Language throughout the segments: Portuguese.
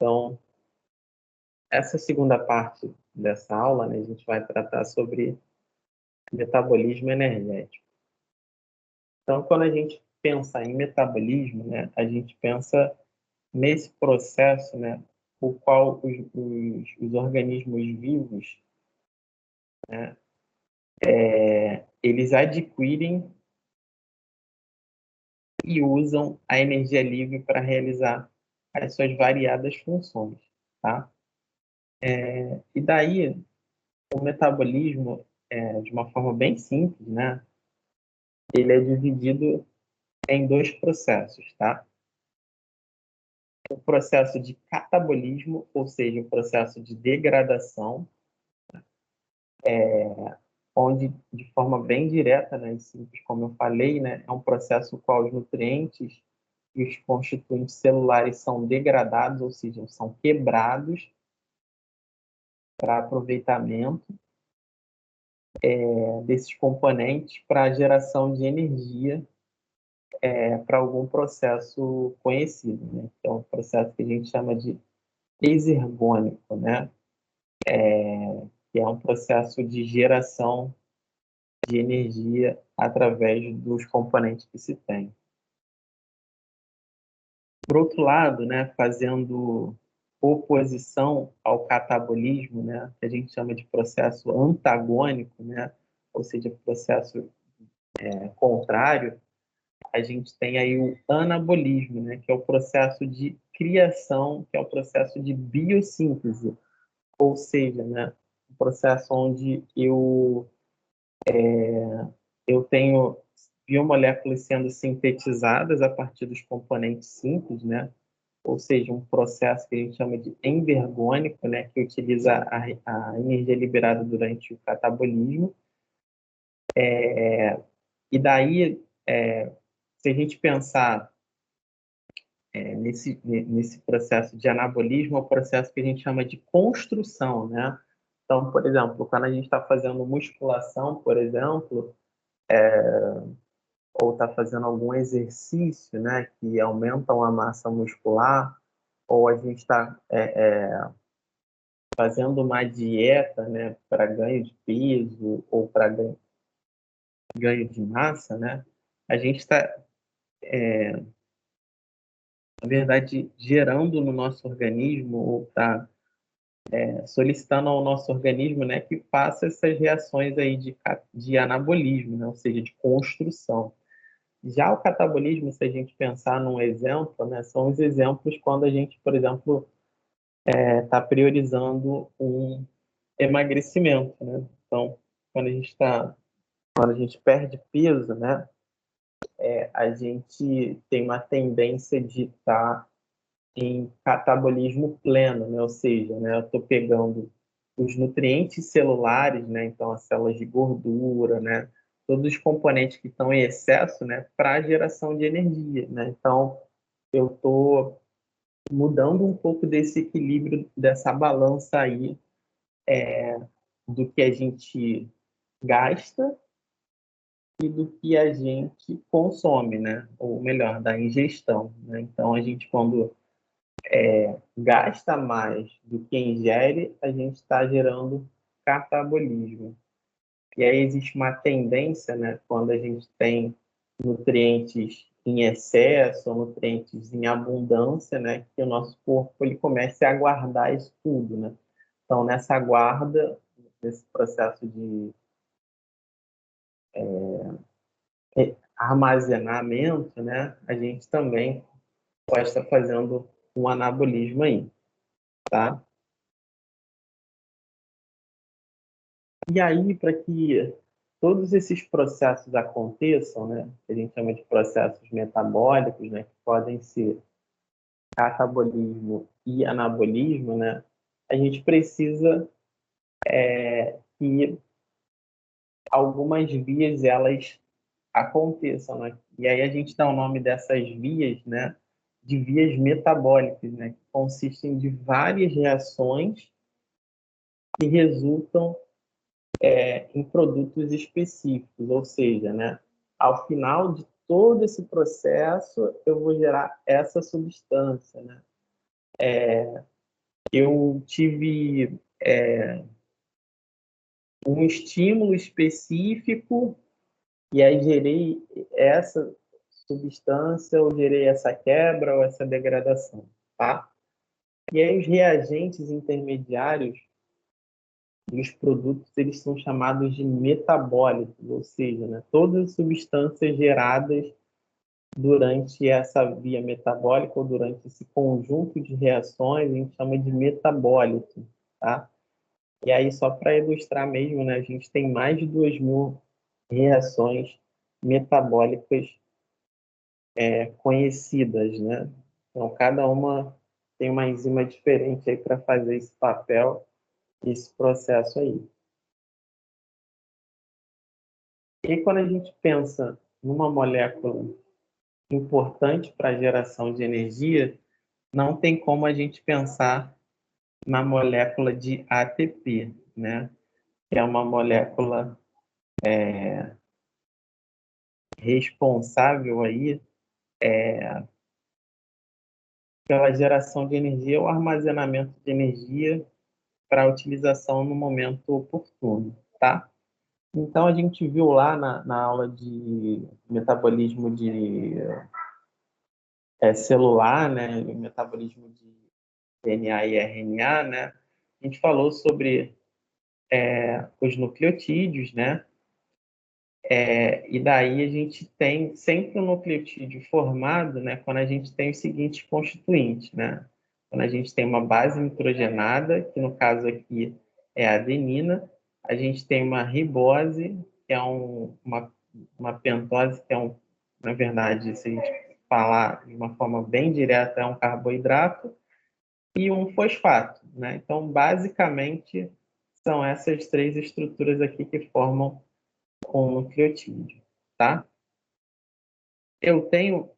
Então, essa segunda parte dessa aula, né, a gente vai tratar sobre metabolismo energético. Então, quando a gente pensa em metabolismo, né, a gente pensa nesse processo, né, o qual os organismos vivos, né, eles adquirem e usam a energia livre para realizar as suas variadas funções, tá? E daí, o metabolismo, de uma forma bem simples, né, ele é dividido em dois processos, tá? O processo de catabolismo, ou seja, o processo de degradação, onde, de forma bem direta, né, e simples, como eu falei, né, é um processo no qual os nutrientes e os constituintes celulares são degradados, ou seja, são quebrados para aproveitamento desses componentes para a geração de energia para algum processo conhecido, né? Então, um processo que a gente chama de exergônico, né? Que é um processo de geração de energia através dos componentes que se tem. Por outro lado, né, fazendo oposição ao catabolismo, né, que a gente chama de processo antagônico, né, ou seja, processo contrário, a gente tem aí o anabolismo, né, que é o processo de criação, que é o processo de biossíntese, ou seja, né, um processo onde eu tenho biomoléculas sendo sintetizadas a partir dos componentes simples, né, ou seja, um processo que a gente chama de envergônico, né, que utiliza a energia liberada durante o catabolismo. E daí, se a gente pensar nesse processo de anabolismo, é o processo que a gente chama de construção, né? Então, por exemplo, quando a gente está fazendo musculação, por exemplo, ou está fazendo algum exercício, né, que aumenta a massa muscular, ou a gente está fazendo uma dieta, né, para ganho de peso ou para ganho de massa, né, a gente está, na verdade, gerando no nosso organismo, ou está solicitando ao nosso organismo, né, que faça essas reações aí de anabolismo, né, ou seja, de construção. Já o catabolismo, se a gente pensar num exemplo, né, são os exemplos quando a gente, por exemplo, está priorizando um emagrecimento, né? Então, quando a gente perde peso, né, a gente tem uma tendência de estar em catabolismo pleno, né? Ou seja, né, eu estou pegando os nutrientes celulares, né, então as células de gordura, né, todos os componentes que estão em excesso, né, para a geração de energia, né? Então, eu estou mudando um pouco desse equilíbrio, dessa balança aí do que a gente gasta e do que a gente consome, né? Ou melhor, da ingestão, né? Então, a gente, quando gasta mais do que ingere, a gente está gerando catabolismo. E aí existe uma tendência, né, quando a gente tem nutrientes em excesso, ou nutrientes em abundância, né, que o nosso corpo ele comece a guardar isso tudo, né? Então, nessa guarda, nesse processo de armazenamento, né, a gente também pode estar fazendo um anabolismo aí, tá? E aí, para que todos esses processos aconteçam, né, que a gente chama de processos metabólicos, né, que podem ser catabolismo e anabolismo, né, a gente precisa que algumas vias elas aconteçam, né? E aí a gente dá o nome dessas vias, né, de vias metabólicas, né, que consistem de várias reações que resultam em produtos específicos, ou seja, né, ao final de todo esse processo eu vou gerar essa substância, né? eu tive um estímulo específico e aí gerei essa substância ou gerei essa quebra ou essa degradação, tá? E aí os reagentes intermediários dos produtos, eles são chamados de metabólitos, ou seja, né, todas as substâncias geradas durante essa via metabólica ou durante esse conjunto de reações, a gente chama de metabólito, tá? E aí, só para ilustrar mesmo, né, a gente tem mais de 2.000 reações metabólicas conhecidas, né? Então, cada uma tem uma enzima diferente aí para fazer esse papel, esse processo aí. E quando a gente pensa numa molécula importante para a geração de energia, não tem como a gente pensar na molécula de ATP, né? Que é uma molécula responsável aí pela geração de energia ou armazenamento de energia para utilização no momento oportuno, tá? Então, a gente viu lá na aula de metabolismo de celular, né, metabolismo de DNA e RNA, né, a gente falou sobre os nucleotídeos, né, e daí a gente tem sempre um nucleotídeo formado, né, quando a gente tem os seguintes constituintes, né, quando a gente tem uma base nitrogenada, que no caso aqui é a adenina, a gente tem uma ribose, que é uma pentose, que é na verdade, se a gente falar de uma forma bem direta, é um carboidrato, e um fosfato, né? Então, basicamente, são essas três estruturas aqui que formam um nucleotídeo, tá? Eu tenho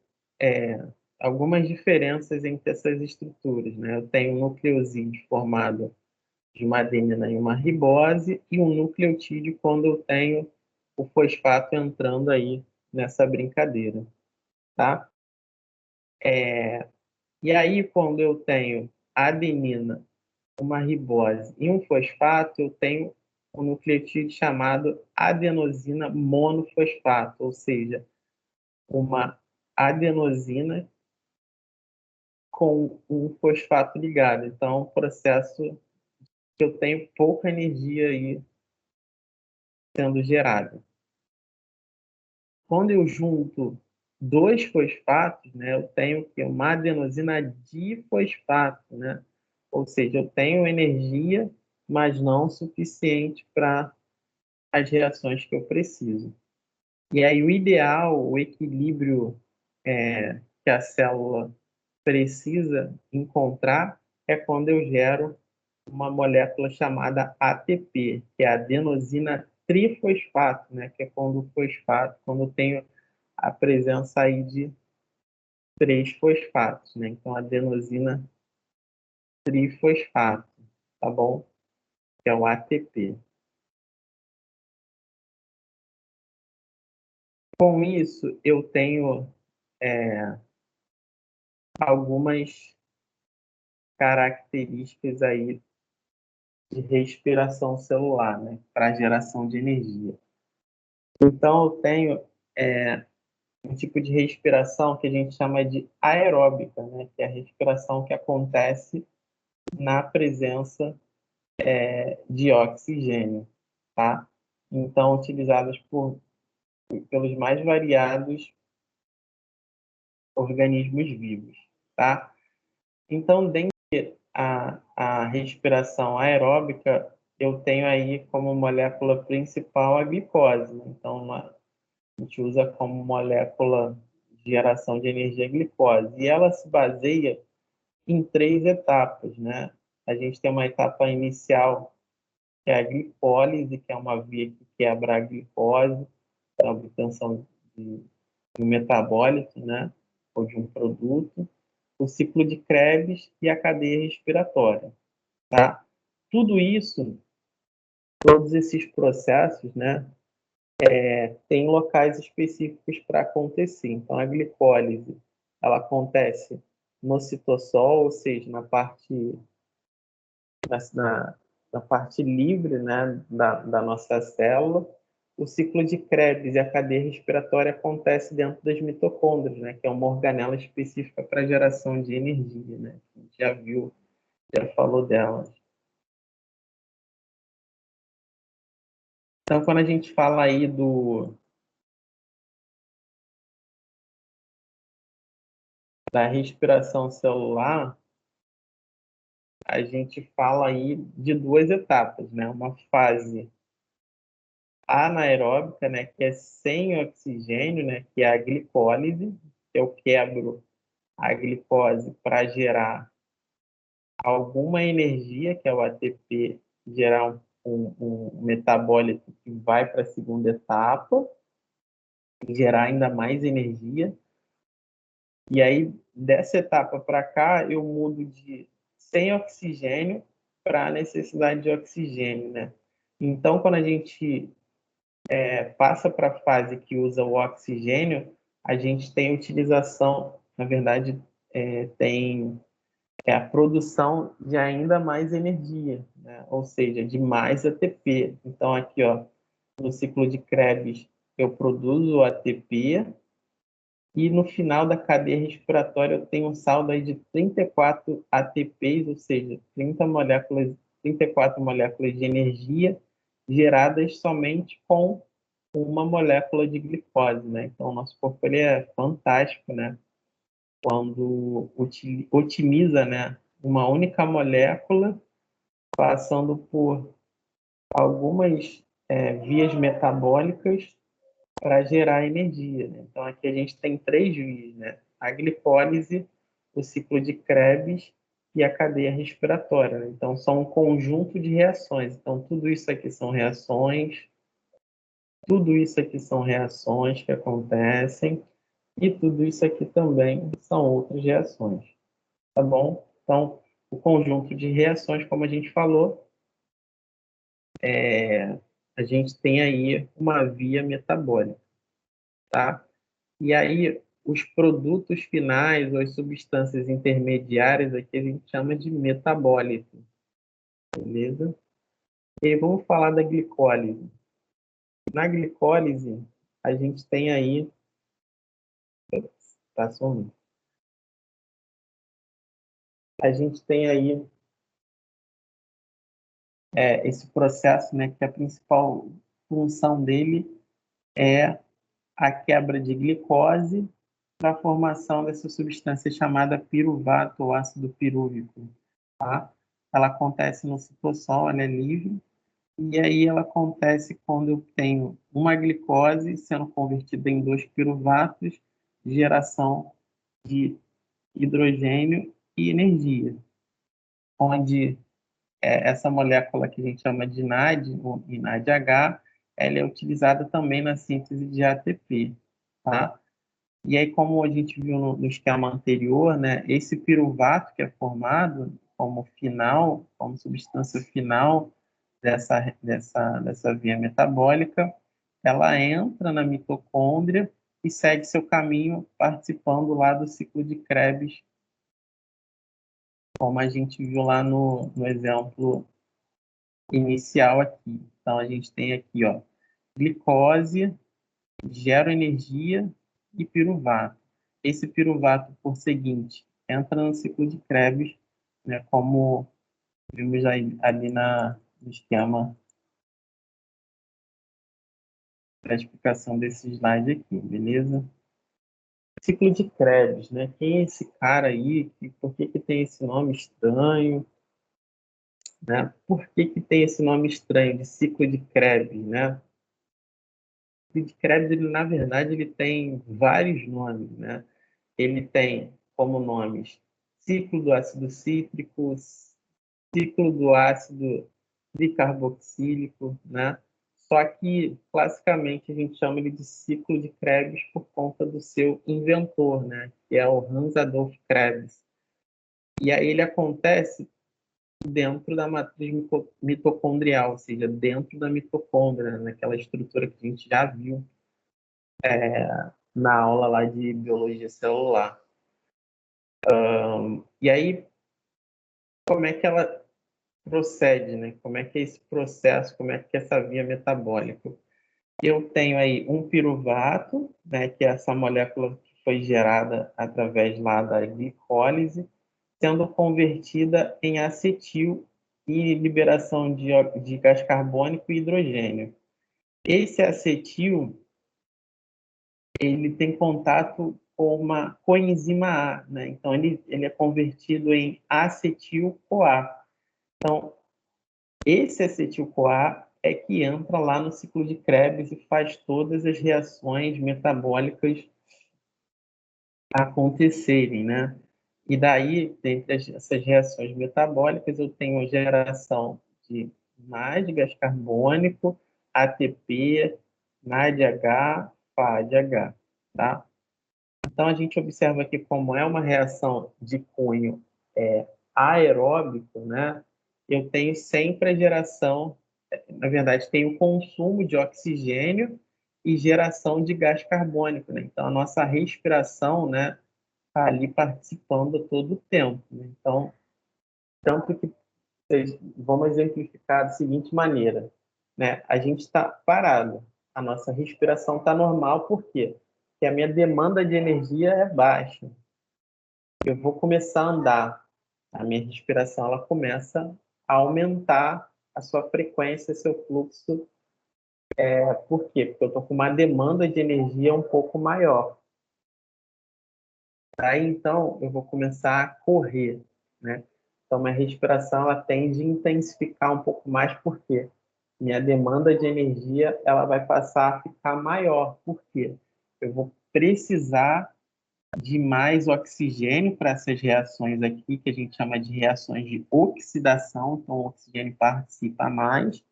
algumas diferenças entre essas estruturas, né? Eu tenho um nucleosídeo formado de uma adenina e uma ribose e um nucleotídeo quando eu tenho o fosfato entrando aí nessa brincadeira, tá? E aí, quando eu tenho a adenina, uma ribose e um fosfato, eu tenho um nucleotídeo chamado adenosina monofosfato, ou seja, uma adenosina com um fosfato ligado. Então, é um processo que eu tenho pouca energia aí sendo gerada. Quando eu junto dois fosfatos, né, eu tenho uma adenosina difosfato, né? Ou seja, eu tenho energia, mas não suficiente para as reações que eu preciso. E aí o ideal, o equilíbrio que a célula precisa encontrar é quando eu gero uma molécula chamada ATP, que é adenosina trifosfato, né? Que é quando o fosfato, quando eu tenho a presença aí de três fosfatos, né? Então, adenosina trifosfato, tá bom? Que é o ATP. Com isso, eu tenho algumas características aí de respiração celular, né? Para geração de energia. Então, eu tenho um tipo de respiração que a gente chama de aeróbica, né? Que é a respiração que acontece na presença de oxigênio, tá? Então, utilizadas pelos mais variados organismos vivos, tá? Então, dentre a respiração aeróbica, eu tenho aí como molécula principal a glicose, né? Então, a gente usa como molécula de geração de energia a glicose. E ela se baseia em três etapas, né? A gente tem uma etapa inicial, que é a glipólise, que é uma via que quebra a glicose, a obtenção de um metabólito, né? Ou de um produto. O ciclo de Krebs e a cadeia respiratória, tá? Tudo isso, todos esses processos, né? Tem locais específicos para acontecer. Então, a glicólise, ela acontece no citossol, ou seja, na parte na parte livre, né, da nossa célula, o ciclo de Krebs e a cadeia respiratória acontece dentro das mitocôndrias, né, que é uma organela específica para geração de energia, né? A gente já viu, já falou delas. Então, quando a gente fala aí da respiração celular, a gente fala aí de duas etapas, né? Uma fase anaeróbica, né, que é sem oxigênio, né, que é a glicólise, que eu quebro a glicose para gerar alguma energia, que é o ATP, gerar um metabólito que vai para a segunda etapa, gerar ainda mais energia. E aí, dessa etapa para cá, eu mudo de sem oxigênio para a necessidade de oxigênio, né? Então, quando a gente passa para a fase que usa o oxigênio, a gente tem utilização, na verdade, tem a produção de ainda mais energia, né? Ou seja, de mais ATP. Então, aqui, ó, no ciclo de Krebs, eu produzo o ATP e no final da cadeia respiratória eu tenho um saldo aí de 34 ATPs, ou seja, 34 moléculas de energia geradas somente com uma molécula de glicose, né? Então, o nosso corpo ele é fantástico, né? Quando otimiza, né, uma única molécula, passando por algumas vias metabólicas para gerar energia, né? Então, aqui a gente tem três vias, né? A glicólise, o ciclo de Krebs e a cadeia respiratória, né? Então, são um conjunto de reações. Então, tudo isso aqui são reações, tudo isso aqui são reações que acontecem e tudo isso aqui também são outras reações, tá bom? Então, o conjunto de reações, como a gente falou, a gente tem aí uma via metabólica, tá? E aí, os produtos finais ou as substâncias intermediárias aqui a gente chama de metabólito, beleza? E aí, vamos falar da glicólise. Na glicólise, a gente tem aí... Tá sumindo. A gente tem aí esse processo, né, que a principal função dele é a quebra de glicose para a formação dessa substância chamada piruvato ou ácido pirúvico, tá? Ela acontece no citosol, ela é livre, e aí ela acontece quando eu tenho uma glicose sendo convertida em dois piruvatos, geração de hidrogênio e energia, onde essa molécula que a gente chama de NAD, ou NADH, ela é utilizada também na síntese de ATP, tá? E aí, como a gente viu no esquema anterior, né, esse piruvato que é formado como final, como substância final dessa via metabólica, ela entra na mitocôndria e segue seu caminho participando lá do ciclo de Krebs, como a gente viu lá no exemplo inicial aqui. Então, a gente tem aqui, ó, glicose, gera energia e piruvato. Esse piruvato, por seguinte, entra no ciclo de Krebs, né, como vimos aí, ali no esquema da explicação desse slide aqui, beleza? Ciclo de Krebs, né? Quem é esse cara aí? Por que tem esse nome estranho? Né? Por que tem esse nome estranho de ciclo de Krebs, né? O ciclo de Krebs, ele, na verdade, ele tem vários nomes, né? Ele tem como nomes ciclo do ácido cítrico, ciclo do ácido bicarboxílico, né? Só que, classicamente, a gente chama ele de ciclo de Krebs por conta do seu inventor, né? Que é o Hans Adolf Krebs. E aí ele acontece dentro da matriz mitocondrial, ou seja, dentro da mitocôndria, naquela estrutura que a gente já viu na aula lá de biologia celular. E aí, como é que ela procede, né? Como é que é esse processo, como é que é essa via metabólica. Eu tenho aí um piruvato, né, que é essa molécula que foi gerada através lá da glicólise, sendo convertida em acetil e liberação de gás carbônico e hidrogênio. Esse acetil, ele tem contato com uma coenzima A, né? Então ele é convertido em acetil-CoA. Então, esse acetil-CoA é que entra lá no ciclo de Krebs e faz todas as reações metabólicas acontecerem, né? E daí, dentre essas reações metabólicas, eu tenho a geração de mais gás carbônico, ATP, NADH, FADH, tá? Então, a gente observa aqui como é uma reação de cunho aeróbico, né? Eu tenho sempre a geração, na verdade, tem o consumo de oxigênio e geração de gás carbônico, né? Então, a nossa respiração, né, está ali participando todo o tempo, né? Então, tanto que vamos exemplificar da seguinte maneira, né? A gente está parado, a nossa respiração está normal, por quê? Porque a minha demanda de energia é baixa. Eu vou começar a andar, a minha respiração ela começa a aumentar a sua frequência, seu fluxo. Por quê? Porque eu estou com uma demanda de energia um pouco maior. Aí, então, eu vou começar a correr, né? Então, minha respiração, ela tende a intensificar um pouco mais, porque minha demanda de energia, ela vai passar a ficar maior. Por quê? Eu vou precisar de mais oxigênio para essas reações aqui, que a gente chama de reações de oxidação, então o oxigênio participa mais,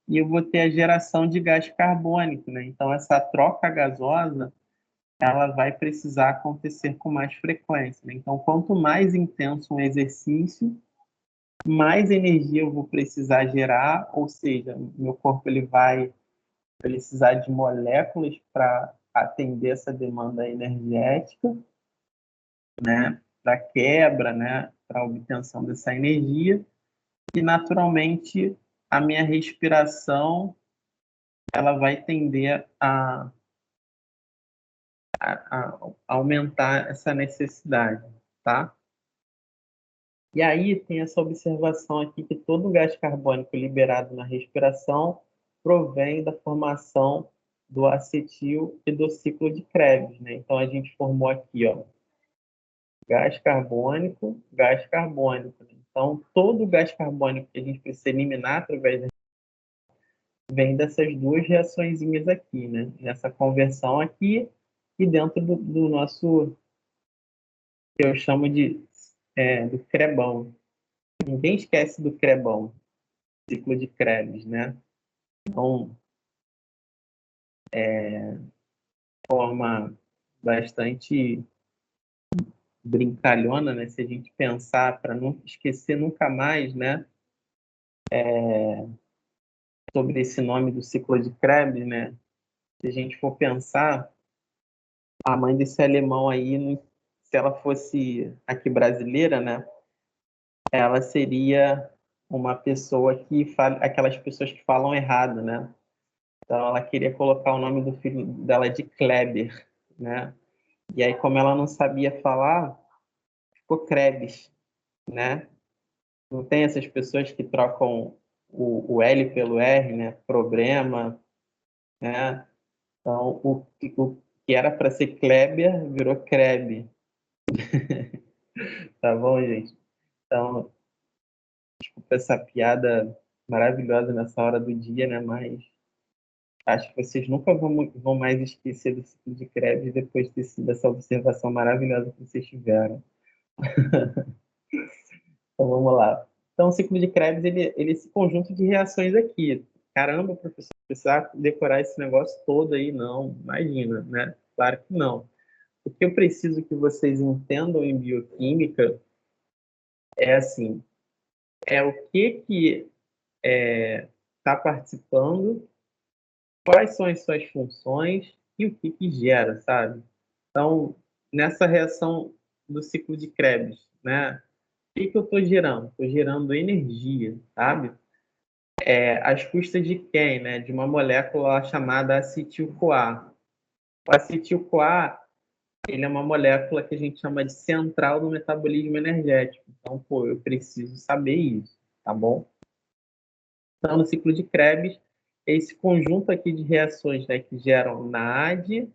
e eu vou ter a geração de gás carbônico, né? Então, essa troca gasosa, ela vai precisar acontecer com mais frequência, né? Então, quanto mais intenso um exercício, mais energia eu vou precisar gerar, ou seja, meu corpo ele vai precisar de moléculas para atender essa demanda energética, né, para quebra, né, para obtenção dessa energia, e naturalmente a minha respiração ela vai tender a aumentar essa necessidade, tá? E aí tem essa observação aqui que todo o gás carbônico liberado na respiração provém da formação do acetil e do ciclo de Krebs, né? Então a gente formou aqui, ó, gás carbônico, gás carbônico. Então todo o gás carbônico que a gente precisa eliminar através vem dessas duas reaçõezinhas aqui, né? Nessa conversão aqui e dentro do nosso, que eu chamo de do Krebão. Ninguém esquece do Krebão, ciclo de Krebs, né? Então, forma bastante brincalhona, né? Se a gente pensar para não esquecer nunca mais, né? Sobre esse nome do ciclo de Krebs, né? Se a gente for pensar, a mãe desse alemão aí, se ela fosse aqui brasileira, né? Ela seria uma pessoa que fala, aquelas pessoas que falam errado, né? Então ela queria colocar o nome do filho dela de Kleber, né? E aí, como ela não sabia falar, ficou Krebs, né? Não tem essas pessoas que trocam o L pelo R, né? Problema, né? Então, o que era para ser Kleber virou Kreb, tá bom, gente? Então, desculpa essa piada maravilhosa nessa hora do dia, né? Mas acho que vocês nunca vão mais esquecer do ciclo de Krebs depois dessa observação maravilhosa que vocês tiveram. Então, vamos lá. Então, o ciclo de Krebs, ele é esse conjunto de reações aqui. Caramba, professor, precisar decorar esse negócio todo aí? Não, imagina, né? Claro que não. O que eu preciso que vocês entendam em bioquímica é assim, é o que está participando, quais são as suas funções e o que gera, sabe? Então, nessa reação do ciclo de Krebs, né? que eu estou gerando? Estou gerando energia, sabe? Às custas de quem, né? De uma molécula chamada acetil-CoA. O acetil-CoA, ele é uma molécula que a gente chama de central do metabolismo energético. Então, pô, eu preciso saber isso, tá bom? Então, no ciclo de Krebs, esse conjunto aqui de reações, né, que geram NAD,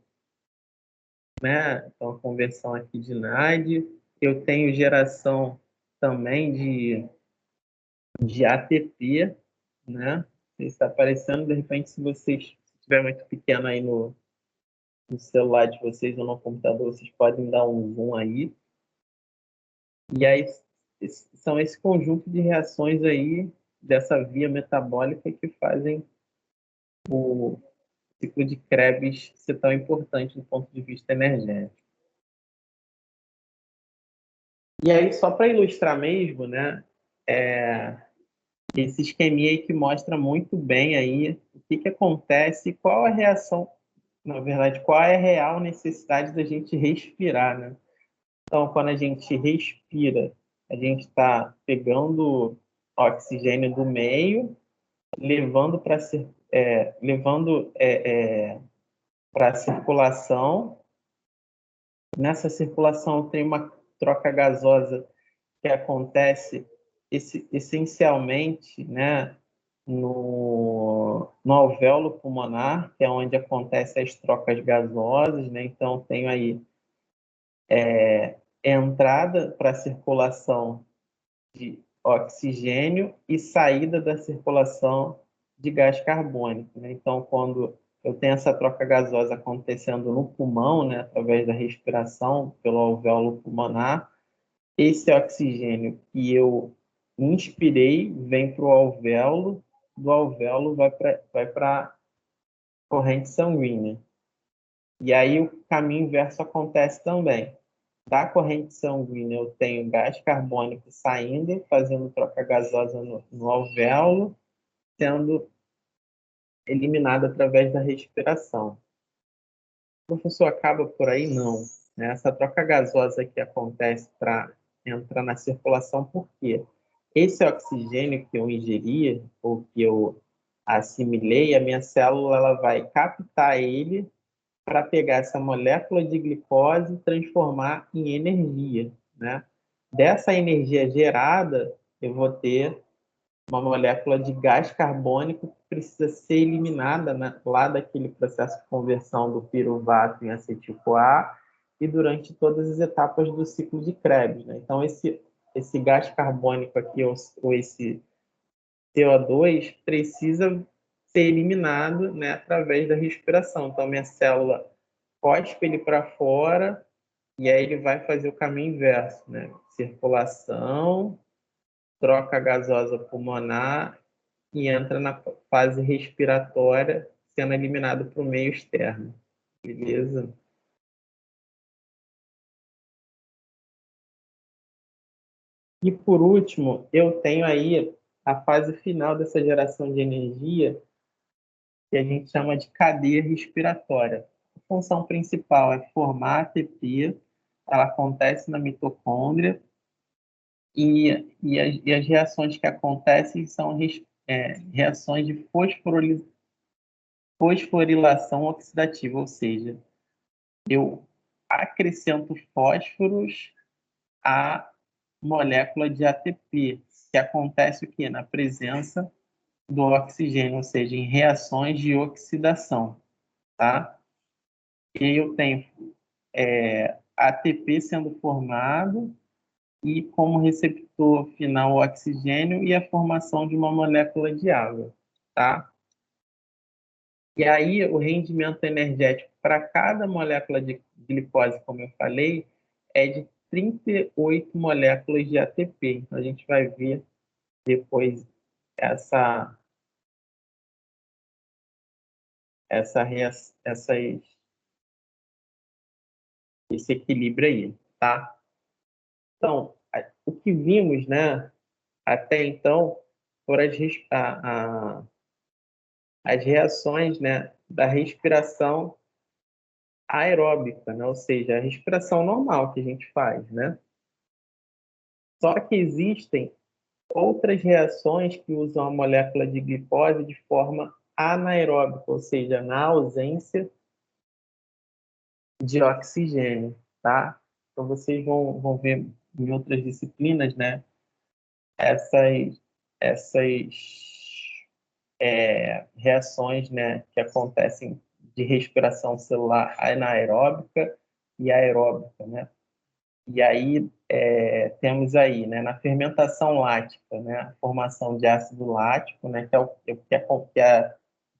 né? Então, a conversão aqui de NAD. Eu tenho geração também de ATP, né? Está aparecendo, de repente, se vocês estiver muito pequeno aí no celular de vocês ou no computador, vocês podem dar um zoom aí. E aí são esse conjunto de reações aí dessa via metabólica que fazem o ciclo de Krebs ser tão importante do ponto de vista energético. E aí, só para ilustrar mesmo, né, esse esqueminha aí que mostra muito bem aí o que, que acontece, qual a reação, na verdade, qual é a real necessidade da gente respirar, né? Então, quando a gente respira, a gente está pegando oxigênio do meio, levando para a circulação. Nessa circulação tem uma troca gasosa que acontece essencialmente, né, no alvéolo pulmonar, que é onde acontecem as trocas gasosas, né? Então, tenho aí entrada para a circulação de oxigênio e saída da circulação de gás carbônico, né? Então, quando eu tenho essa troca gasosa acontecendo no pulmão, né, através da respiração pelo alvéolo pulmonar, esse oxigênio que eu inspirei vem para o alvéolo, do alvéolo vai para a corrente sanguínea. E aí o caminho inverso acontece também. Da corrente sanguínea eu tenho gás carbônico saindo, fazendo troca gasosa no alvéolo, sendo eliminado através da respiração. O professor acaba por aí? Não. Né? Essa troca gasosa que acontece para entrar na circulação, por quê? Esse oxigênio que eu ingeri, ou que eu assimilei, a minha célula ela vai captar ele para pegar essa molécula de glicose e transformar em energia, né? Dessa energia gerada, eu vou ter uma molécula de gás carbônico que precisa ser eliminada, né, lá daquele processo de conversão do piruvato em acetil-CoA e durante todas as etapas do ciclo de Krebs, né? Então, esse gás carbônico aqui, ou esse CO2, precisa ser eliminado, né, através da respiração. Então, minha célula cospe ele para fora e aí ele vai fazer o caminho inverso, né? Circulação, troca gasosa pulmonar e entra na fase respiratória, sendo eliminado para o meio externo. Beleza? E por último, eu tenho aí a fase final dessa geração de energia, que a gente chama de cadeia respiratória. A função principal é formar ATP, ela acontece na mitocôndria, e as reações que acontecem são reações de fosforilação oxidativa, ou seja, eu acrescento fósforos à molécula de ATP, que acontece o quê? Na presença do oxigênio, ou seja, em reações de oxidação, tá? E aí eu tenho ATP sendo formado e como receptor final o oxigênio e a formação de uma molécula de água, tá? E aí o rendimento energético para cada molécula de glicose, como eu falei, é de 38 moléculas de ATP. Então a gente vai ver depois essa, esse equilíbrio aí, tá? Então, o que vimos, né, até então, foram as reações, né, da respiração aeróbica, né? Ou seja, a respiração normal que a gente faz, né? Só que existem outras reações que usam a molécula de glicose de forma anaeróbica, ou seja, na ausência de oxigênio, tá? Então vocês vão ver em outras disciplinas, né? Essas reações, né, que acontecem de respiração celular anaeróbica e aeróbica, né? E aí temos aí, né, na fermentação lática, né, a formação de ácido lático, né, que é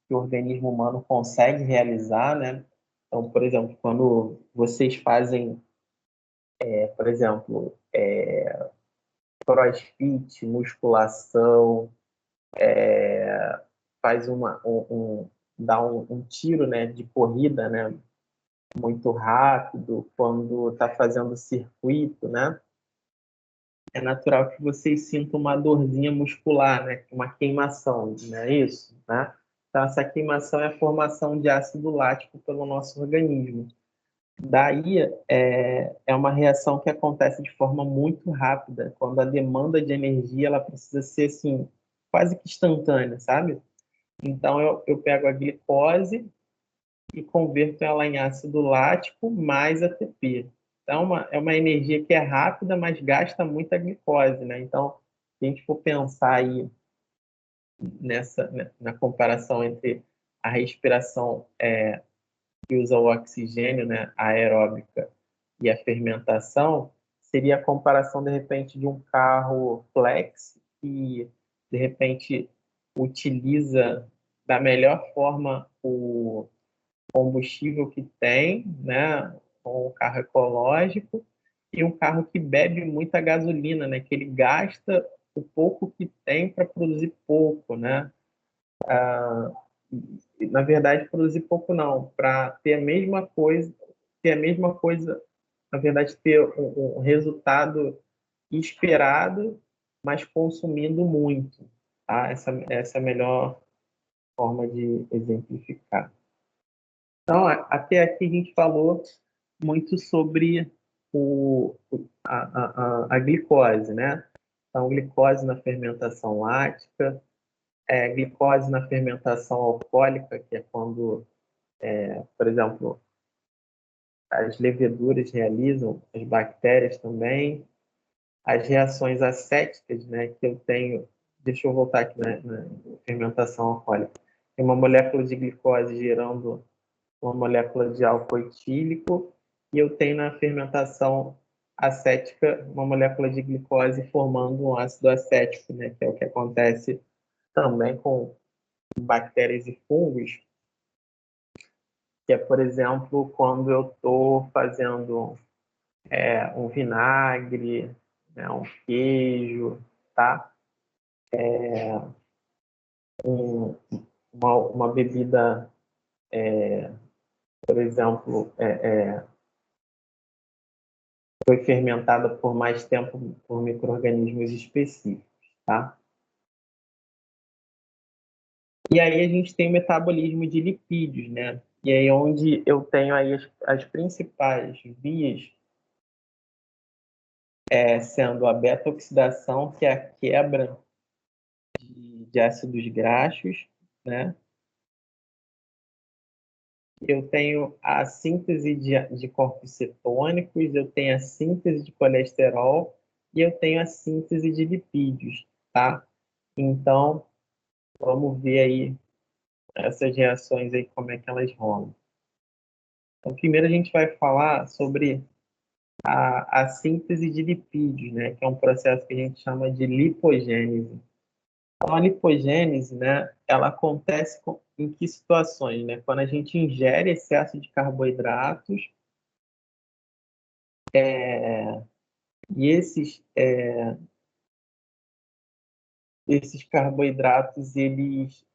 que o organismo humano consegue realizar, né? Então, por exemplo, quando vocês fazem, por exemplo, crossfit, musculação, faz dá um tiro, né, de corrida, né, muito rápido, quando está fazendo circuito, né? É natural que vocês sintam uma dorzinha muscular, né? Uma queimação, não é isso? Né? Então, essa queimação é a formação de ácido lático pelo nosso organismo. Daí, é uma reação que acontece de forma muito rápida, quando a demanda de energia ela precisa ser, assim, quase que instantânea, sabe? Então, eu pego a glicose e converto ela em ácido lático mais ATP. Então, é uma energia que é rápida, mas gasta muita glicose, né? Então, se a gente for pensar aí na comparação entre a respiração que usa o oxigênio, né, aeróbica, e a fermentação, seria a comparação, de repente, de um carro flex que, de repente, utiliza da melhor forma o combustível que tem, né, um carro ecológico, e um carro que bebe muita gasolina, né, que ele gasta o pouco que tem para produzir pouco, né? Na verdade, produzir pouco não, para ter a mesma coisa, na verdade, ter um resultado esperado, mas consumindo muito, tá? Essa é a melhor forma de exemplificar. Então, até aqui a gente falou muito sobre a glicose, né? Então, glicose na fermentação lática, glicose na fermentação alcoólica, que é quando, por exemplo, as leveduras realizam, as bactérias também, as reações acéticas, né, que eu tenho, deixa eu voltar aqui na fermentação alcoólica, tem uma molécula de glicose gerando uma molécula de álcool etílico, e eu tenho na fermentação acética uma molécula de glicose formando um ácido acético, né, que é o que acontece também com bactérias e fungos, que é, por exemplo, quando eu estou fazendo um vinagre, né, um queijo, tá? Um, uma bebida, por exemplo, foi fermentada por mais tempo por micro-organismos específicos, tá? E aí a gente tem o metabolismo de lipídios, né? E aí onde eu tenho aí as principais vias sendo a beta-oxidação, que é a quebra de ácidos graxos, né? Eu tenho a síntese de corpos cetônicos, eu tenho a síntese de colesterol e eu tenho a síntese de lipídios, tá? Então, vamos ver aí essas reações aí, como é que elas rolam. Então, primeiro a gente vai falar sobre a síntese de lipídios, né? Que é um processo que a gente chama de lipogênese. Então, a lipogênese, né, ela acontece em que situações, né? Quando a gente ingere excesso de carboidratos, e esses carboidratos, eles,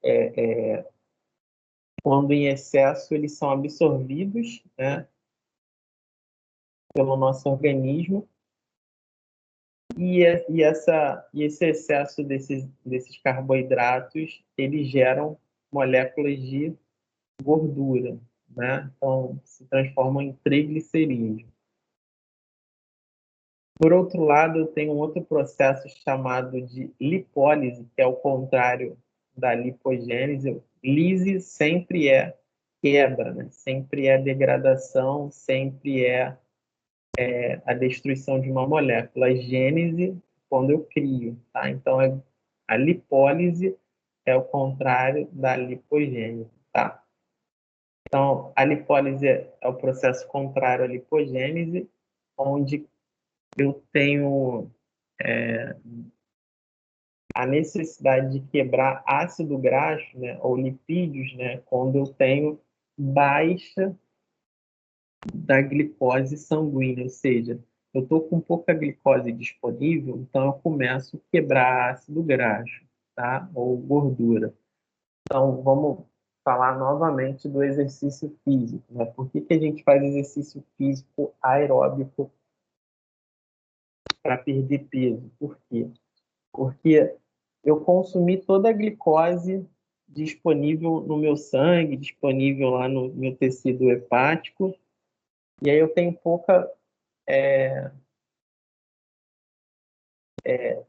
quando em excesso, eles são absorvidos, né, pelo nosso organismo, e esse excesso desses carboidratos, eles geram moléculas de gordura, né? Então, se transformam em triglicerídeos. Por outro lado, eu tenho um outro processo chamado de lipólise, que é o contrário da lipogênese. Lise sempre é quebra, né? Sempre é degradação, sempre é a destruição de uma molécula. A gênese, quando eu crio, tá? Então, a lipólise é o contrário da lipogênese, tá? Então, a lipólise é o processo contrário à lipogênese, onde eu tenho a necessidade de quebrar ácido graxo, né, ou lipídios, né, quando eu tenho baixa da glicose sanguínea, ou seja, eu estou com pouca glicose disponível, então eu começo a quebrar ácido graxo, tá? Ou gordura. Então, vamos falar novamente do exercício físico, né? Por que que a gente faz exercício físico aeróbico para perder peso? Por quê? Porque eu consumi toda a glicose disponível no meu sangue, disponível lá no meu tecido hepático, e aí eu tenho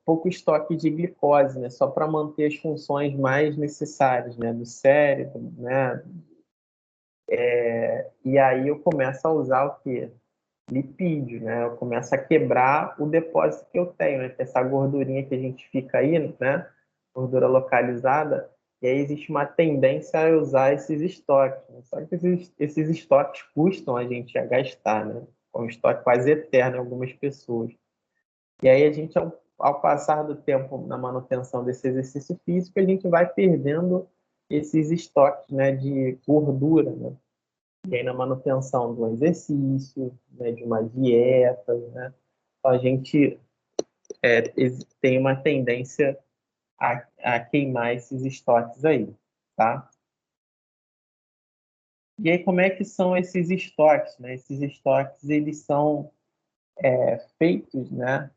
pouco estoque de glicose, né, só para manter as funções mais necessárias, né, do cérebro, né, e aí eu começo a usar o quê? Lipídio, né, eu começo a quebrar o depósito que eu tenho, né, que é essa gordurinha que a gente fica aí, né, gordura localizada, e aí existe uma tendência a usar esses estoques, né? Só que esses estoques custam a gente a gastar, né, é um estoque quase eterno em algumas pessoas. E aí a gente, ao passar do tempo na manutenção desse exercício físico, a gente vai perdendo esses estoques, né, de gordura, né? E aí na manutenção do exercício, né, de uma dieta, né, a gente tem uma tendência a queimar esses estoques aí, tá? E aí como é que são esses estoques, né? Esses estoques, eles são feitos, né,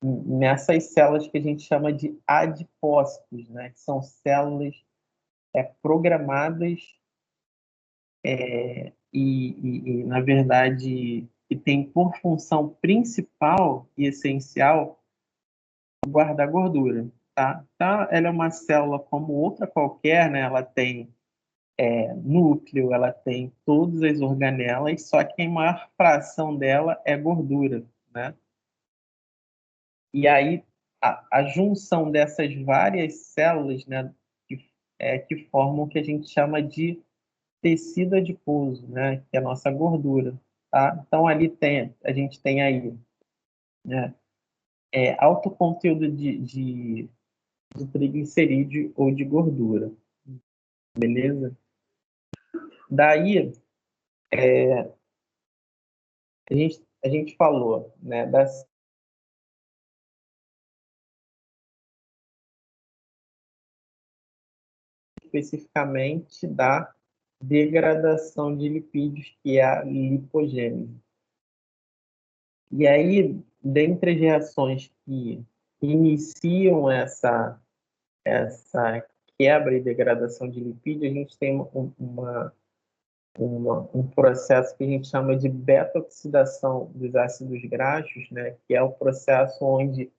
nessas células que a gente chama de adipócitos, né? Que são células programadas na verdade, que tem por função principal e essencial guardar gordura, tá? Então, ela é uma célula como outra qualquer, né? Ela tem núcleo, ela tem todas as organelas, só que a maior fração dela é gordura, né? E aí, a junção dessas várias células, né, que formam o que a gente chama de tecido adiposo, né, que é a nossa gordura, tá? Então, a gente tem aí, né, alto conteúdo de triglicerídeo ou de gordura, beleza? Daí, a gente falou, né, especificamente da degradação de lipídios, que é a lipogênese. E aí, dentre as reações que iniciam essa quebra e degradação de lipídio, a gente tem um processo que a gente chama de beta-oxidação dos ácidos graxos, né? Que é o processo onde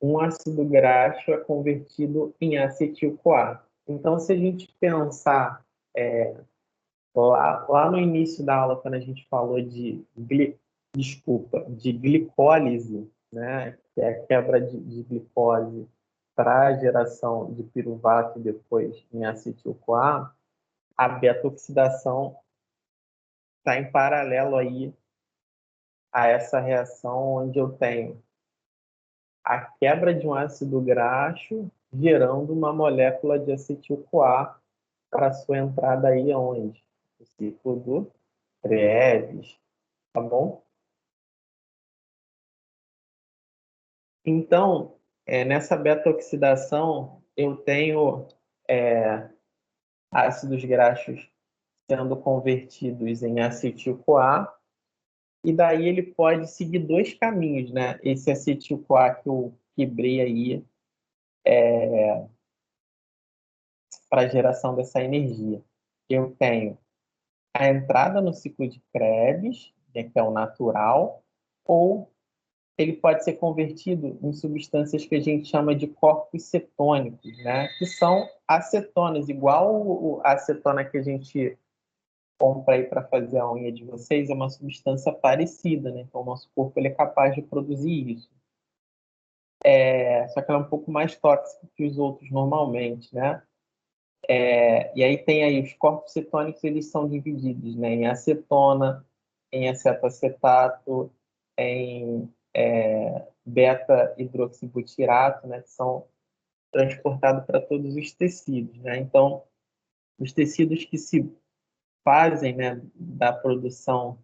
um ácido graxo é convertido em acetil-CoA. Então, se a gente pensar lá no início da aula, quando a gente falou de glicólise, né, que é a quebra de glicose para a geração de piruvato e depois em acetil-CoA, a beta-oxidação está em paralelo aí a essa reação onde eu tenho a quebra de um ácido graxo gerando uma molécula de acetil-CoA para sua entrada aí aonde? O ciclo do Krebs, tá bom? Então, nessa beta-oxidação, eu tenho é, ácidos graxos sendo convertidos em acetil-CoA, e daí ele pode seguir dois caminhos, né? Esse acetil-CoA que eu quebrei aí para a geração dessa energia. Eu tenho a entrada no ciclo de Krebs, né, que é o natural, ou ele pode ser convertido em substâncias que a gente chama de corpos cetônicos, né? Que são acetonas, igual a acetona que a gente compra aí para fazer a unha de vocês, é uma substância parecida, né? Então, o nosso corpo ele é capaz de produzir isso. Só que ela é um pouco mais tóxica que os outros normalmente, né? E aí tem aí os corpos cetônicos, eles são divididos, né, em acetona, em acetoacetato, em beta-hidroxibutirato, né, que são transportados para todos os tecidos, né? Então, os tecidos que se fazem, né, da produção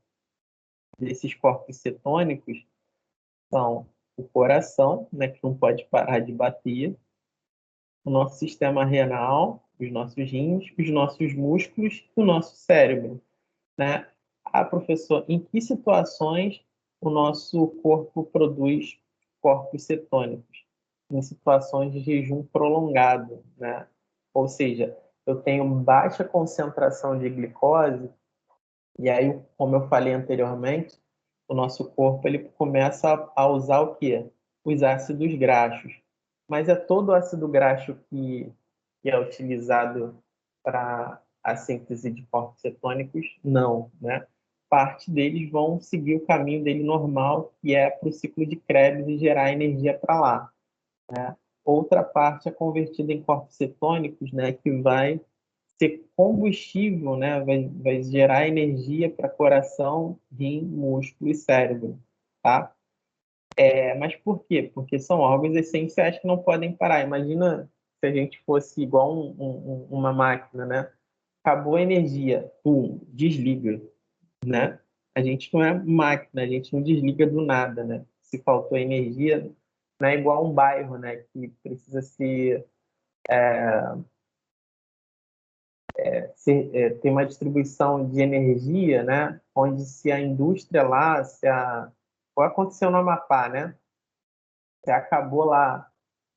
desses corpos cetônicos são o coração, né, que não pode parar de bater, o nosso sistema renal, os nossos rins, os nossos músculos e o nosso cérebro, né? Professor, em que situações o nosso corpo produz corpos cetônicos? Em situações de jejum prolongado, né? Ou seja, eu tenho baixa concentração de glicose e aí, como eu falei anteriormente, o nosso corpo ele começa a usar o quê? Os ácidos graxos. Mas é todo o ácido graxo que é utilizado para a síntese de corpos cetônicos? Não, né? Parte deles vão seguir o caminho dele normal, que é para o ciclo de Krebs e gerar energia para lá. Outra parte é convertida em corpos cetônicos, né, que vai ser combustível, né, vai gerar energia para coração, rim, músculo e cérebro, tá? Mas por quê? Porque são órgãos essenciais que não podem parar. Imagina se a gente fosse igual uma máquina, né? Acabou a energia, pum, desliga, né? A gente não é máquina, a gente não desliga do nada, né? Se faltou energia, não é igual um bairro, né? Que precisa ter uma distribuição de energia, né? Onde se a indústria lá, o que aconteceu no Amapá, né? Se acabou lá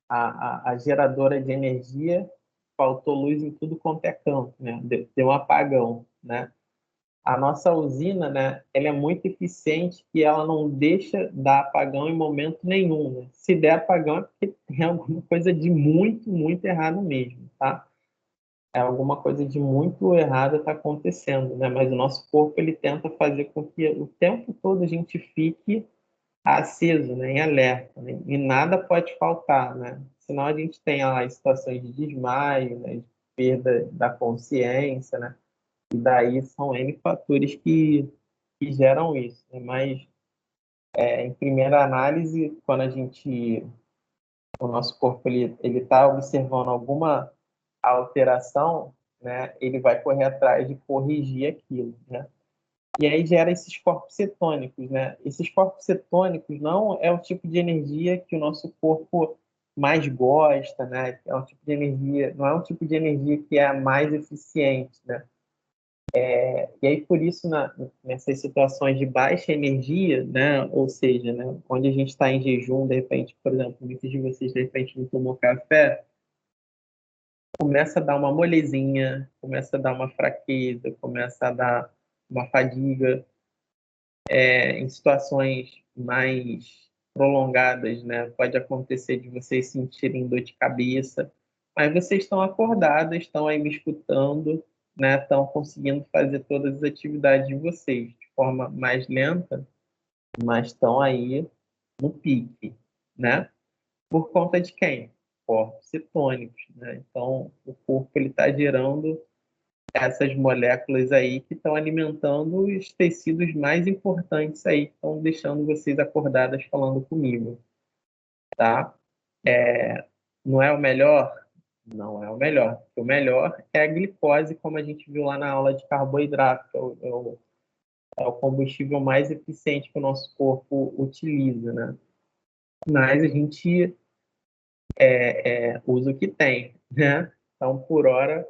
a geradora de energia, faltou luz em tudo quanto é canto, né? Deu um apagão, né? A nossa usina, né, ela é muito eficiente e ela não deixa dar apagão em momento nenhum, né? Se der apagão é porque tem alguma coisa de muito, muito errado mesmo, tá? Alguma coisa de muito errado está acontecendo, né? Mas o nosso corpo ele tenta fazer com que o tempo todo a gente fique aceso, né, em alerta, né? E nada pode faltar, né? Senão a gente tem lá situações de desmaio, né, de perda da consciência, né? E daí são N fatores que geram isso, né? Mas em primeira análise, quando o nosso corpo ele está observando alguma alteração, né? Ele vai correr atrás de corrigir aquilo, né? E aí gera esses corpos cetônicos, né? Esses corpos cetônicos não é o tipo de energia que o nosso corpo mais gosta, né? É um tipo de energia, não é um tipo de energia que é a mais eficiente, né? E aí por isso nessas situações de baixa energia, né? Ou seja, né? Onde a gente está em jejum, de repente, por exemplo, muitos de vocês de repente não tomou café, começa a dar uma molezinha, começa a dar uma fraqueza, começa a dar uma fadiga. Em situações mais prolongadas, né? Pode acontecer de vocês sentirem dor de cabeça, mas vocês estão acordados, estão aí me escutando, né? Estão conseguindo fazer todas as atividades de vocês de forma mais lenta, mas estão aí no pique, né? Por conta de quem? Corpos cetônicos, né? Então, o corpo ele está gerando essas moléculas aí que estão alimentando os tecidos mais importantes aí, que estão deixando vocês acordadas falando comigo, tá? Não é o melhor? Não é o melhor. O melhor é a glicose, como a gente viu lá na aula de carboidrato, que é o combustível mais eficiente que o nosso corpo utiliza, né? Mas a gente usa o que tem, né? Então, por hora,